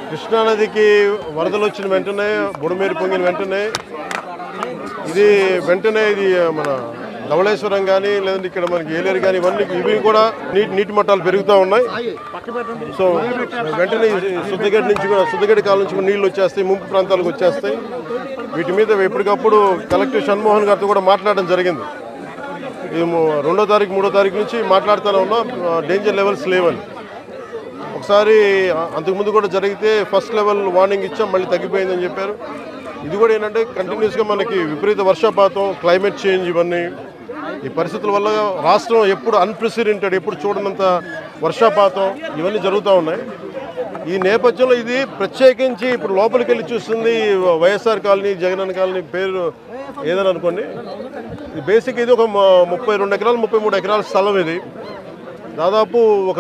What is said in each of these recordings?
కృష్ణానదికి వరదలు వచ్చిన వెంటనే బుడమేరు పొంగిన వెంటనే ఇది మన ధవళేశ్వరం కానీ లేదంటే ఇక్కడ మనకి ఏలేరు కానీ ఇవి కూడా నీటి మట్టాలు పెరుగుతూ ఉన్నాయి. సో వెంటనే శుద్ధగడ్డ నుంచి కూడా శుద్ధగడ్డ కాలం నుంచి కూడా నీళ్ళు వచ్చేస్తాయి, ముంపు ప్రాంతాలకు వచ్చేస్తాయి. వీటి మీద ఎప్పటికప్పుడు కలెక్టర్ షణ్మోహన్ గారితో కూడా మాట్లాడడం జరిగింది. ఇది 2వ తారీఖు 3వ తారీఖు నుంచి మాట్లాడుతూనే ఉన్నాం, డేంజర్ లెవెల్స్ లేవని. ఒకసారి అంతకుముందు కూడా జరిగితే ఫస్ట్ లెవెల్ వార్నింగ్ ఇచ్చాం, మళ్ళీ తగ్గిపోయిందని చెప్పారు. ఇది కూడా ఏంటంటే కంటిన్యూస్గా మనకి విపరీత వర్షపాతం, క్లైమేట్ చేంజ్, ఇవన్నీ ఈ పరిస్థితుల వల్ల రాష్ట్రం ఎప్పుడు అన్ప్రెసిడెంటెడ్, ఎప్పుడు చూడనంత వర్షపాతం ఇవన్నీ జరుగుతూ ఉన్నాయి. ఈ నేపథ్యంలో ఇది ప్రత్యేకించి ఇప్పుడు లోపలికి వెళ్ళి చూస్తుంది వైఎస్ఆర్ కాలనీ, జగనన్న కాలనీ పేరు ఏదని అనుకోండి. ఇది బేసిక్ ఇది ఒక 32 ఎకరాలు 33 ఎకరాల స్థలం. ఇది దాదాపు ఒక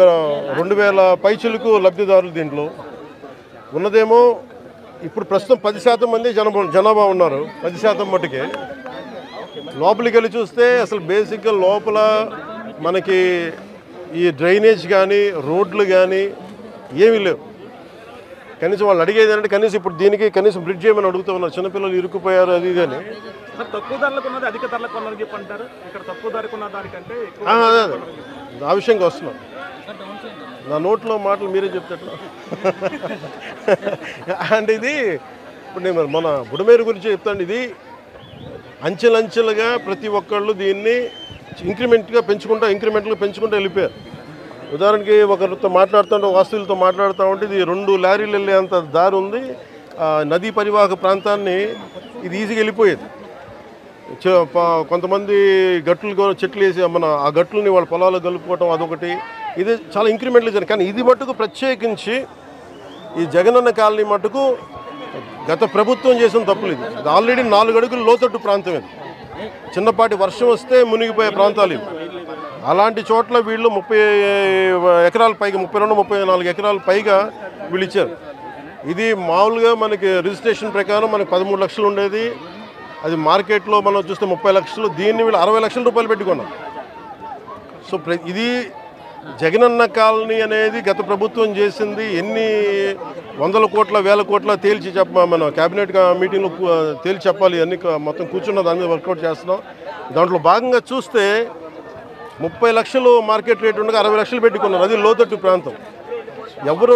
2000 పైచిలకు లబ్ధిదారులు. దీంట్లో ఉన్నదేమో ఇప్పుడు ప్రస్తుతం 10% మంది జనాభా ఉన్నారు. 10% మట్టుకే. లోపలికి వెళ్ళి చూస్తే అసలు బేసిక్గా లోపల మనకి ఈ డ్రైనేజ్ కానీ రోడ్లు కానీ ఏమీ లేవు. కనీసం వాళ్ళు అడిగేది అంటే కనీసం ఇప్పుడు దీనికి కనీసం బ్రిడ్జ్ చేయమని అడుగుతూ ఉన్నారు. చిన్నపిల్లలు ఇరుక్కుపోయారు అది ఇది అని. తక్కువ ధరలకు ఉన్నది అధిక ధరలకు ఉన్నది చెప్పంటారు. ఇక్కడ తక్కువ ధరకు ఉన్న దానికంటే అదే ఆ విషయంగా వస్తున్నాం. నా నోట్లో మాటలు మీరే చెప్తారు. అంటే ఇది ఇప్పుడు నేను మన బుడమేరు గురించి చెప్తాను. ఇది అంచెలంచెలుగా ప్రతి ఒక్కళ్ళు దీన్ని ఇంక్రిమెంట్గా పెంచుకుంటూ వెళ్ళిపోయారు. ఉదాహరణకి ఒకరితో మాట్లాడుతుంటే, వాస్తువులతో మాట్లాడుతూ ఉంటే ఇది 2 లారీలు వెళ్ళేంత దారి ఉంది. నదీ పరివాహక ప్రాంతాన్ని ఇది ఈజీగా వెళ్ళిపోయేది. కొంతమంది చెట్లు వేసి ఆ గట్లని వాళ్ళ పొలాలు కలుపుకోవటం అదొకటి. ఇది చాలా ఇంక్రిమెంట్లు జరిగింది. కానీ ఇది మట్టుకు ప్రత్యేకించి ఈ జగనన్న కాలనీ మట్టుకు గత ప్రభుత్వం చేసిన తప్పులు. ఇది ఆల్రెడీ 4 అడుగులు లోతట్టు ప్రాంతం. ఇది చిన్నపాటి వర్షం వస్తే మునిగిపోయే ప్రాంతాలు ఇవి. అలాంటి చోట్ల వీళ్ళు 30 ఎకరాల పైగా 32-34 ఎకరాల పైగా వీళ్ళు ఇచ్చారు. ఇది మామూలుగా మనకి రిజిస్ట్రేషన్ ప్రకారం మనకి 13 లక్షలు ఉండేది. అది మార్కెట్లో మనం చూస్తే 30 లక్షలు. దీన్ని వీళ్ళు 60 లక్షల రూపాయలు పెట్టుకున్నారు. సో ఇది జగనన్న కాలనీ అనేది గత ప్రభుత్వం చేసింది. ఎన్ని 100 కోట్ల 1000 కోట్ల తేల్చి మన క్యాబినెట్ మీటింగ్లో తేల్చి చెప్పాలి. అన్ని మొత్తం కూర్చున్న దాని మీద వర్కౌట్ చేస్తున్నాం. దాంట్లో భాగంగా చూస్తే 30 లక్షలు మార్కెట్ రేట్ ఉండగా 60 లక్షలు పెట్టుకున్నారు. అది లోతట్టు ప్రాంతం. ఎవరు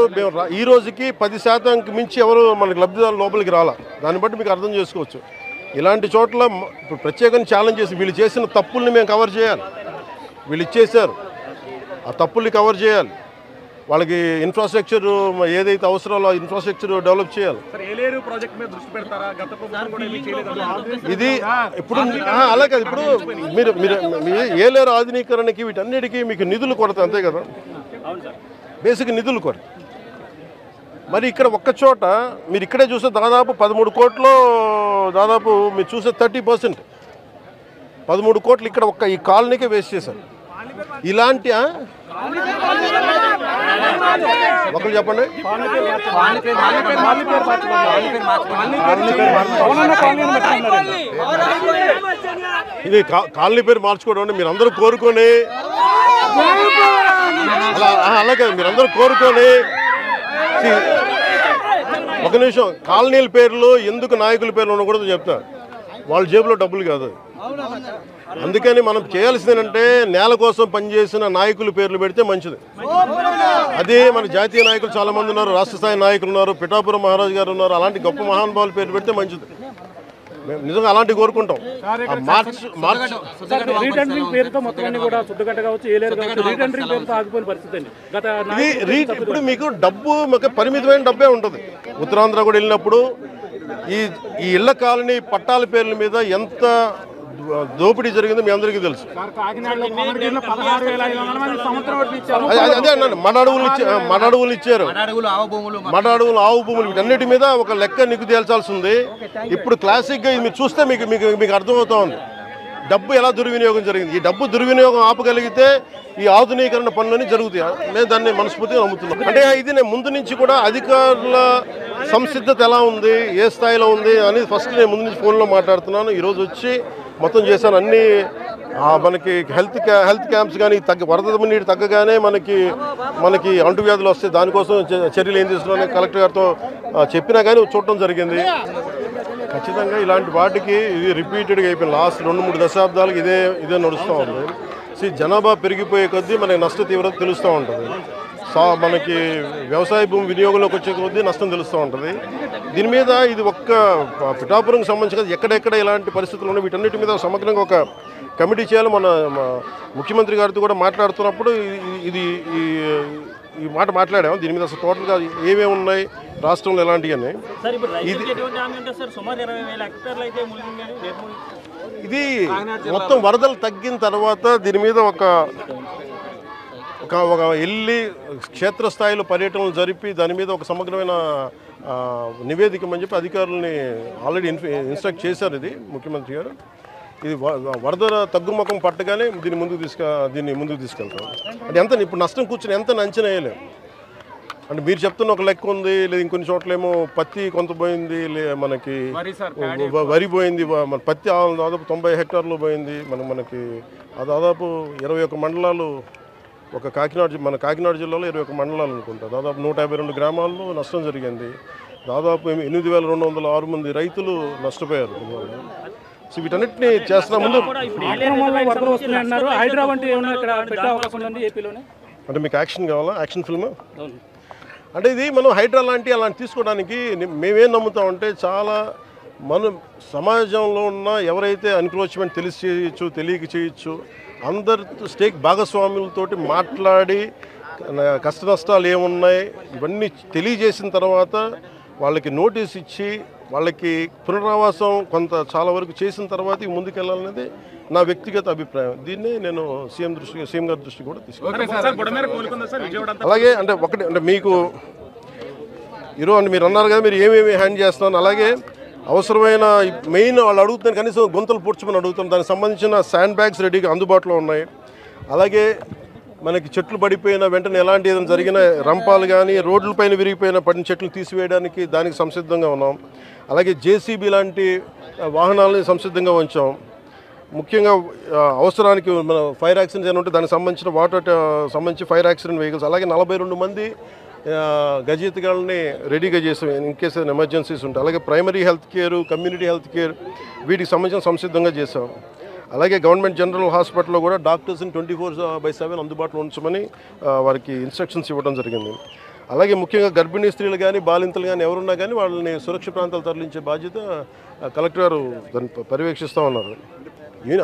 ఈ రోజుకి 10%కి మించి ఎవరు మనకి లబ్ధిదారులు లోపలికి రాలా. దాన్ని బట్టి మీకు అర్థం చేసుకోవచ్చు. ఇలాంటి చోట్ల ఇప్పుడు ప్రత్యేకంగా ఛాలెంజ్ చేసి వీళ్ళు చేసిన తప్పుల్ని మేము కవర్ చేయాలి. వీళ్ళు ఇచ్చేశారు, ఆ తప్పుల్ని కవర్ చేయాలి. వాళ్ళకి ఇన్ఫ్రాస్ట్రక్చర్ ఏదైతే అవసరాలో ఆ ఇన్ఫ్రాస్ట్రక్చర్ డెవలప్ చేయాలి. ఇది ఇప్పుడు అలా కాదు. ఇప్పుడు మీరు ఏలేరు ఆధునీకరణకి వీటన్నిటికీ మీకు నిధులు కొరత, అంతే కదా. బేసిక్ నిధులు కొరత. మరి ఇక్కడ ఒక్క చోట మీరు ఇక్కడే చూస్తే దాదాపు 13 కోట్లు, దాదాపు మీరు చూసే 30%, 13 కోట్లు ఇక్కడ ఒక్క ఈ కాలనీకే వేస్ట్ చేశారు. ఇలాంటి ఒకరు చెప్పండి. ఇది కాలనీ పేరు మార్చుకోవడం అంటే మీరందరూ కోరుకొని అలాగే మీరందరూ కోరుకొని ఒక నిమిషం కాలనీల పేర్లు ఎందుకు నాయకుల పేర్లు ఉండకూడదు చెప్తారు. వాళ్ళ జేబులో డబ్బులు కాదు. అందుకని మనం చేయాల్సింది ఏంటంటే నేల కోసం పనిచేసిన నాయకుల పేర్లు పెడితే మంచిది. అదే మన జాతీయ నాయకులు చాలా మంది ఉన్నారు, రాష్ట్ర స్థాయి నాయకులు ఉన్నారు, పిఠాపురం మహారాజు గారు ఉన్నారు. అలాంటి గొప్ప మహానుభావుల పేర్లు పెడితే మంచిది. మేము నిజంగా అలాంటివి కోరుకుంటాం. ఇప్పుడు మీకు డబ్బు పరిమితమైన డబ్బే ఉంటుంది. ఉత్తరాంధ్ర కూడా వెళ్ళినప్పుడు ఈ ఇళ్ల కాలనీ పట్టాల పేర్ల మీద ఎంత దోపిడీ జరిగిందో మీ అందరికీ తెలుసు. అదే అన్నాను, మడ అడవులు ఇచ్చారు, మడ అడవులు, ఆవు భూములు, వీటన్నిటి మీద ఒక లెక్క నీకు తేల్చాల్సి ఉంది. ఇప్పుడు క్లాసిక్గా ఇది మీరు చూస్తే మీకు అర్థమవుతా ఉంది డబ్బు ఎలా దుర్వినియోగం జరిగింది. ఈ డబ్బు దుర్వినియోగం ఆపగలిగితే ఈ ఆధునీకరణ పనులన్నీ జరుగుతాయి. నేను దాన్ని మనస్ఫూర్తిగా నమ్ముతున్నాను. అంటే ఇది నేను ముందు నుంచి కూడా అధికారుల సంసిద్ధత ఎలా ఉంది, ఏ స్థాయిలో ఉంది అనేది ఫస్ట్ నేను ముందు నుంచి ఫోన్లో మాట్లాడుతున్నాను. ఈరోజు వచ్చి మొత్తం చేశాను. అన్ని మనకి హెల్త్ క్యాంప్స్ కానీ వరద నీరు తగ్గగానే మనకి అంటువ్యాధులు వస్తాయి, దానికోసం చర్యలు ఏం తీసుకున్నారని కలెక్టర్ గారితో చెప్పినా కానీ చూడటం జరిగింది. ఖచ్చితంగా ఇలాంటి వాటికి ఇది రిపీటెడ్గా అయిపోయింది. లాస్ట్ 2-3 దశాబ్దాలకు ఇదే నడుస్తూ ఉంది. జనాభా పెరిగిపోయే కొద్దీ మనకి నష్ట తీవ్రత తెలుస్తూ ఉంటుంది. మనకి వ్యవసాయ భూమి వినియోగంలోకి వచ్చే కొద్దీ నష్టం తెలుస్తూ ఉంటుంది. దీని మీద ఇది ఒక్క పిఠాపురంకి సంబంధించి ఎక్కడెక్కడ ఇలాంటి పరిస్థితులు ఉన్నాయి వీటన్నిటి మీద సమగ్రంగా ఒక కమిటీ చేయాలి. మన ముఖ్యమంత్రి గారితో కూడా మాట్లాడుతున్నప్పుడు ఈ మాట మాట్లాడాము. దీని మీద అసలు టోటల్గా ఏమేమి ఉన్నాయి రాష్ట్రంలో ఎలాంటివి అని. ఇది మొత్తం వరదలు తగ్గిన తర్వాత దీని మీద ఒక వెళ్ళి క్షేత్రస్థాయిలో పర్యటనలు జరిపి దాని మీద ఒక సమగ్రమైన నివేదిక అని చెప్పి అధికారులని ఆల్రెడీ ఇన్స్ట్రక్ట్ చేశారు. ఇది ముఖ్యమంత్రి గారు ఇది వరద తగ్గుముఖం పట్టగానే దీన్ని ముందుకు తీసుకెళ్తాం. అంటే ఎంత ఇప్పుడు నష్టం కూర్చొని ఎంత అంచనా వేయలేము. అంటే మీరు చెప్తున్న ఒక లెక్క ఉంది, లేదా ఇంకొన్ని చోట్లేమో పత్తి కొంత పోయింది, మనకి వరి పోయింది, మన పత్తి దాదాపు 90 హెక్టార్లు పోయింది. మనకి దాదాపు 21 మండలాలు ఒక కాకినాడ జిల్లాలో 21 మండలాలు అనుకుంటా, దాదాపు 152 గ్రామాల్లో నష్టం జరిగింది. దాదాపు 8,206 మంది రైతులు నష్టపోయారు. సో వీటన్నిటిని చేస్తున్న ముందు అంటే మీకు యాక్షన్ కావాలా? యాక్షన్ ఫిల్మ్ అంటే ఇది మనం హైడ్రా అలాంటి తీసుకోవడానికి మేమేం నమ్ముతామంటే చాలా సమాజంలో ఉన్న ఎవరైతే ఎన్క్రోచ్మెంట్ తెలిసి చేయొచ్చు, తెలియక చేయొచ్చు, అందరి భాగస్వాములతోటి మాట్లాడి కష్ట నష్టాలు ఏమున్నాయి ఇవన్నీ తెలియజేసిన తర్వాత వాళ్ళకి నోటీస్ ఇచ్చి వాళ్ళకి పునరావాసం చాలా వరకు చేసిన తర్వాత ముందుకెళ్ళాలనేది నా వ్యక్తిగత అభిప్రాయం. దీన్ని నేను సీఎం గారి దృష్టి కూడా తీసుకున్నాను. అలాగే అంటే మీకు ఈరోజు మీరు అన్నారు కదా మీరు ఏమేమి హ్యాండ్ చేస్తున్నాను, అలాగే అవసరమైన మెయిన్ వాళ్ళు అడుగుతున్నారు కనీసం గుంతలు పూడ్చమని అడుగుతాం. దానికి సంబంధించిన శాండ్ బ్యాగ్స్ రెడీగా అందుబాటులో ఉన్నాయి. అలాగే మనకి చెట్లు పడిపోయిన వెంటనే ఎలాంటి ఏదైనా జరిగిన రంపాలు కానీ రోడ్లపైన పడిన చెట్లు తీసివేయడానికి దానికి సంసిద్ధంగా ఉన్నాం. అలాగే జేసీబీ లాంటి వాహనాలని సంసిద్ధంగా ఉంచాం. ముఖ్యంగా అవసరానికి మన ఫైర్ యాక్సిడెంట్స్ ఏమైనా ఉంటే దానికి సంబంధించి ఫైర్ యాక్సిడెంట్ వెహికల్స్, అలాగే 42 మంది గజయితగాళ్ళని రెడీగా చేసాం ఇన్ కేస్ ఏదైనా ఎమర్జెన్సీస్ ఉంటాయి. అలాగే primary health care, community health care వీటికి సంబంధించిన సంసిద్ధంగా చేసాం. అలాగే గవర్నమెంట్ జనరల్ హాస్పిటల్లో కూడా డాక్టర్స్ని 24/7 అందుబాటులో ఉంచమని వారికి ఇన్స్ట్రక్షన్స్ ఇవ్వడం జరిగింది. అలాగే ముఖ్యంగా గర్భిణీ స్త్రీలు కానీ బాలింతలు కానీ ఎవరున్నా కానీ వాళ్ళని సురక్షిత ప్రాంతాలు తరలించే బాధ్యత కలెక్టర్ గారు దాన్ని పర్యవేక్షిస్తూ ఉన్నారు.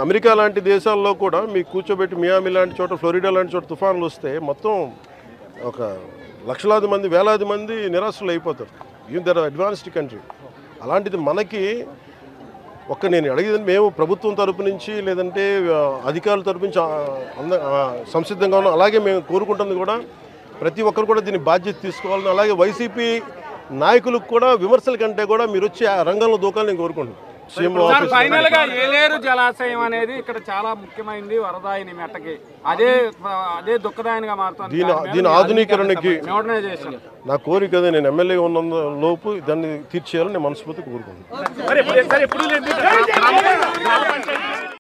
అమెరికా లాంటి దేశాల్లో కూడా మీకు కూర్చోబెట్టి మియామి లాంటి చోట, ఫ్లోరిడా లాంటి చోట తుఫాన్లు వస్తే మొత్తం ఒక లక్షలాది మంది, వేలాది మంది నిరాశలు అయిపోతారు. There advanced country. అలాంటిది మనకి నేను అడిగేది మేము ప్రభుత్వం తరపు నుంచి లేదంటే అధికారుల తరపు నుంచి సంసిద్ధంగా ఉన్నాం. అలాగే మేము కోరుకుంటుంది కూడా ప్రతి ఒక్కరు కూడా దీన్ని బాధ్యత తీసుకోవాలని, అలాగే వైసీపీ నాయకులకు కూడా విమర్శల కంటే కూడా మీరు వచ్చి ఆ రంగంలో దూకాలని నేను కోరుకుంటున్నాను. ఫైనల్ గా ఏలేరు జలాశయం అనేది ఇక్కడ చాలా ముఖ్యమైనది వరదాయిని మెట్టకి, అదే దుఃఖదాయనిగా మారుతుంది. దీని ఆధునీకరణకి నా కోరిక అదే. నేను ఎమ్మెల్యే ఉన్న లోపు దాన్ని తీర్చేయాలని నేను మనస్ఫూర్తిగా కోరుకుంటున్నాను.